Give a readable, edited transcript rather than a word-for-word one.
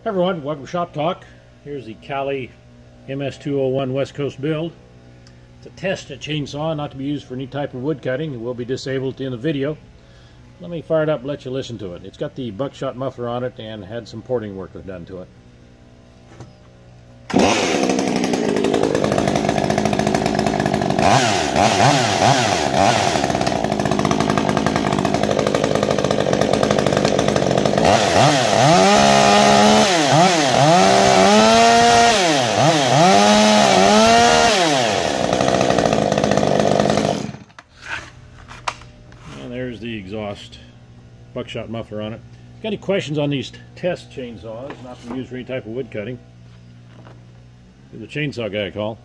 Hey everyone, welcome to Shop Talk. Here's the Kali MS201 West Coast build. It's a test chainsaw, not to be used for any type of wood cutting. It will be disabled at the end of the video. Let me fire it up and let you listen to it. It's got the buckshot muffler on it and had some porting work done to it. And there's the exhaust buckshot muffler on it. If you got any questions on these test chainsaws, not to be used for any type of wood cutting, give the chainsaw guy a call.